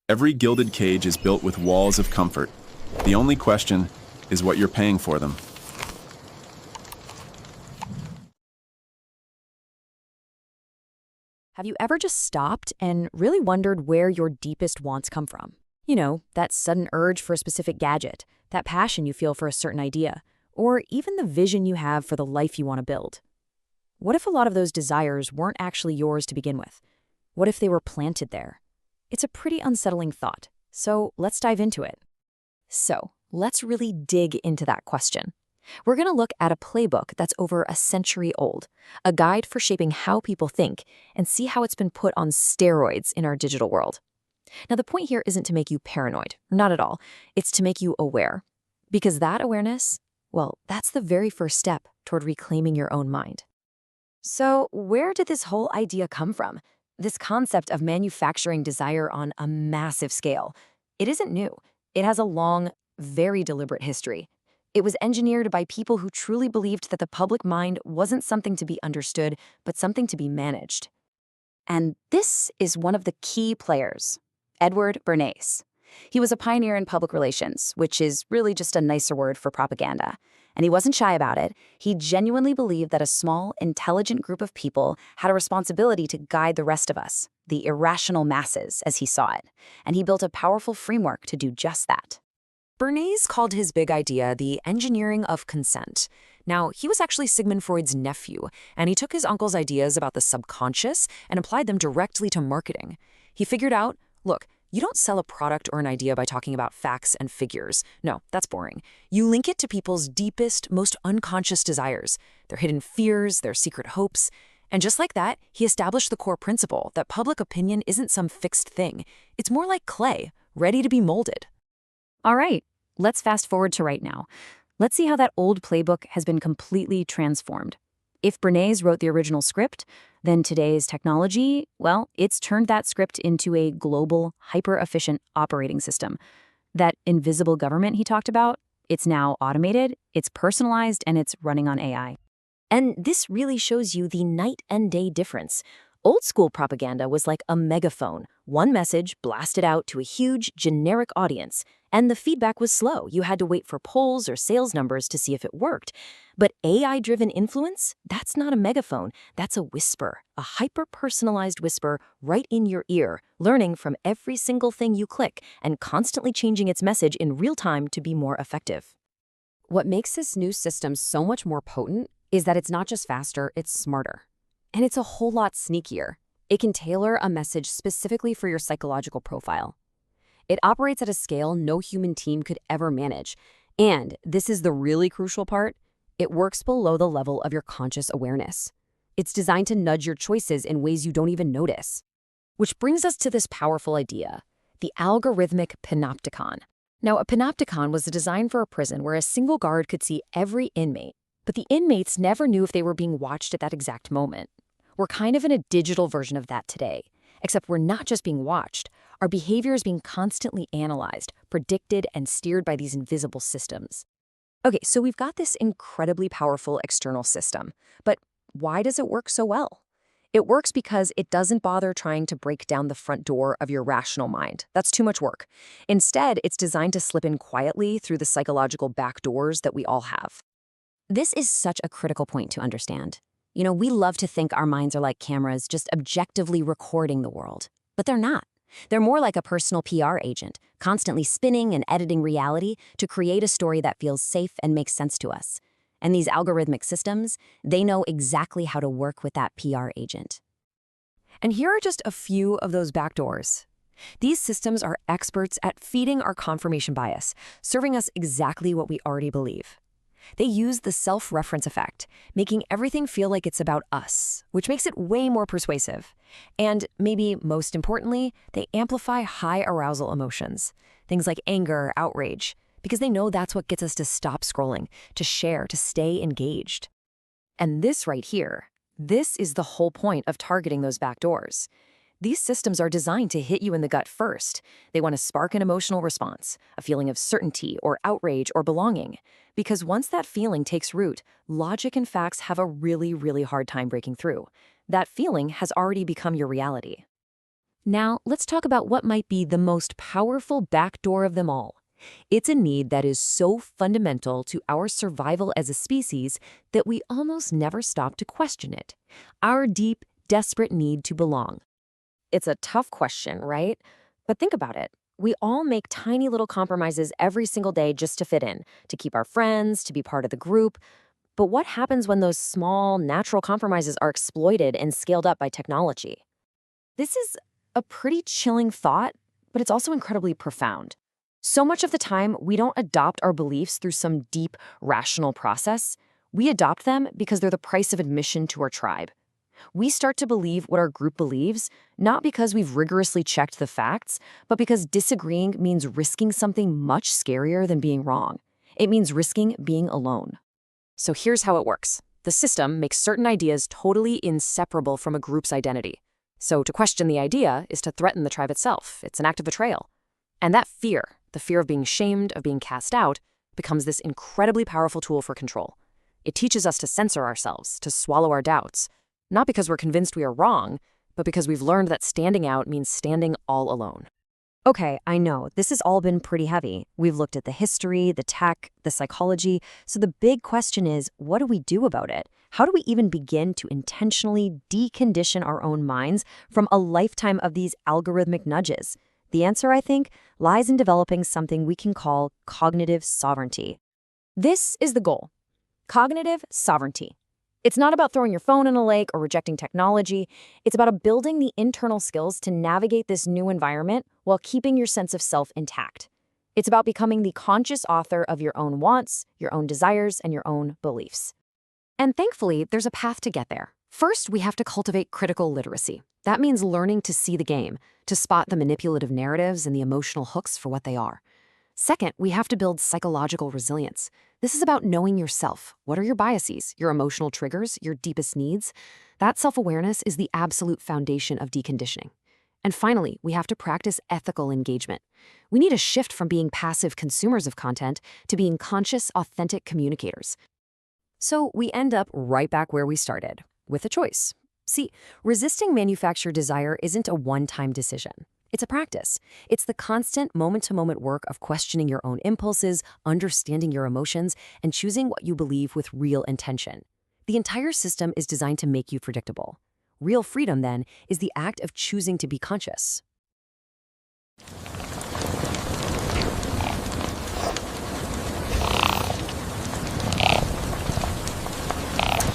Every gilded cage is built with walls of comfort. The only question is what you're paying for them. Have you ever just stopped and really wondered where your deepest wants come from? You know, that sudden urge for a specific gadget, that passion you feel for a certain idea, or even the vision you have for the life you want to build. What if a lot of those desires weren't actually yours to begin with? What if they were planted there? It's a pretty unsettling thought, so let's dive into it. So, let's really dig into that question. We're going to look at a playbook that's over a century old, a guide for shaping how people think, and see how it's been put on steroids in our digital world. Now, the point here isn't to make you paranoid, not at all. It's to make you aware. Because that awareness, well, that's the very first step toward reclaiming your own mind. So, where did this whole idea come from? This concept of manufacturing desire on a massive scale. It isn't new. It has a long, very deliberate history. It was engineered by people who truly believed that the public mind wasn't something to be understood, but something to be managed. And this is one of the key players, Edward Bernays. He was a pioneer in public relations, which is really just a nicer word for propaganda. And he wasn't shy about it. He genuinely believed that a small, intelligent group of people had a responsibility to guide the rest of us, the irrational masses, as he saw it. And he built a powerful framework to do just that. Bernays called his big idea the engineering of consent. Now, he was actually Sigmund Freud's nephew, and he took his uncle's ideas about the subconscious and applied them directly to marketing. He figured out, look, you don't sell a product or an idea by talking about facts and figures. No, that's boring. You link it to people's deepest, most unconscious desires, their hidden fears, their secret hopes. And just like that, he established the core principle that public opinion isn't some fixed thing. It's more like clay, ready to be molded. All right, let's fast forward to right now. Let's see how that old playbook has been completely transformed. If Bernays wrote the original script, then today's technology, well, it's turned that script into a global, hyper-efficient operating system. That invisible government he talked about, it's now automated, it's personalized, and it's running on AI. And this really shows you the night and day difference. Old school propaganda was like a megaphone, one message blasted out to a huge, generic audience, and the feedback was slow. You had to wait for polls or sales numbers to see if it worked. But AI-driven influence, that's not a megaphone, that's a whisper, a hyper-personalized whisper right in your ear, learning from every single thing you click and constantly changing its message in real time to be more effective. What makes this new system so much more potent is that it's not just faster, it's smarter. And it's a whole lot sneakier. It can tailor a message specifically for your psychological profile. It operates at a scale no human team could ever manage. And this is the really crucial part. It works below the level of your conscious awareness. It's designed to nudge your choices in ways you don't even notice. Which brings us to this powerful idea, the algorithmic Panopticon. Now, a Panopticon was designed for a prison where a single guard could see every inmate, but the inmates never knew if they were being watched at that exact moment. We're kind of in a digital version of that today, except we're not just being watched. Our behavior is being constantly analyzed, predicted, and steered by these invisible systems. Okay, so we've got this incredibly powerful external system, but why does it work so well? It works because it doesn't bother trying to break down the front door of your rational mind. That's too much work. Instead, it's designed to slip in quietly through the psychological backdoors that we all have. This is such a critical point to understand. You know, we love to think our minds are like cameras just objectively recording the world, but they're not. They're more like a personal PR agent, constantly spinning and editing reality to create a story that feels safe and makes sense to us. And these algorithmic systems, they know exactly how to work with that PR agent. And here are just a few of those backdoors. These systems are experts at feeding our confirmation bias, serving us exactly what we already believe. They use the self-reference effect, making everything feel like it's about us, which makes it way more persuasive. And maybe most importantly, they amplify high arousal emotions, things like anger, outrage, because they know that's what gets us to stop scrolling, to share, to stay engaged. And this right here, this is the whole point of targeting those backdoors. These systems are designed to hit you in the gut first. They want to spark an emotional response, a feeling of certainty or outrage or belonging. Because once that feeling takes root, logic and facts have a really, really hard time breaking through. That feeling has already become your reality. Now, let's talk about what might be the most powerful backdoor of them all. It's a need that is so fundamental to our survival as a species that we almost never stop to question it. Our deep, desperate need to belong. It's a tough question, right? But think about it. We all make tiny little compromises every single day just to fit in, to keep our friends, to be part of the group. But what happens when those small, natural compromises are exploited and scaled up by technology? This is a pretty chilling thought, but it's also incredibly profound. So much of the time, we don't adopt our beliefs through some deep, rational process. We adopt them because they're the price of admission to our tribe. We start to believe what our group believes, not because we've rigorously checked the facts, but because disagreeing means risking something much scarier than being wrong. It means risking being alone. So here's how it works. The system makes certain ideas totally inseparable from a group's identity. So to question the idea is to threaten the tribe itself. It's an act of betrayal. And that fear, the fear of being shamed, of being cast out, becomes this incredibly powerful tool for control. It teaches us to censor ourselves, to swallow our doubts, not because we're convinced we are wrong, but because we've learned that standing out means standing all alone. Okay, I know, this has all been pretty heavy. We've looked at the history, the tech, the psychology, so the big question is, what do we do about it? How do we even begin to intentionally decondition our own minds from a lifetime of these algorithmic nudges? The answer, I think, lies in developing something we can call cognitive sovereignty. This is the goal. Cognitive sovereignty. It's not about throwing your phone in a lake or rejecting technology. It's about building the internal skills to navigate this new environment while keeping your sense of self intact. It's about becoming the conscious author of your own wants, your own desires, and your own beliefs. And thankfully, there's a path to get there. First, we have to cultivate critical literacy. That means learning to see the game, to spot the manipulative narratives and the emotional hooks for what they are. Second, we have to build psychological resilience. This is about knowing yourself. What are your biases, your emotional triggers, your deepest needs? That self-awareness is the absolute foundation of deconditioning. And finally, we have to practice ethical engagement. We need a shift from being passive consumers of content to being conscious, authentic communicators. So we end up right back where we started, with a choice. See, resisting manufactured desire isn't a one-time decision. It's a practice. It's the constant moment-to-moment work of questioning your own impulses, understanding your emotions, and choosing what you believe with real intention. The entire system is designed to make you predictable. Real freedom, then, is the act of choosing to be conscious.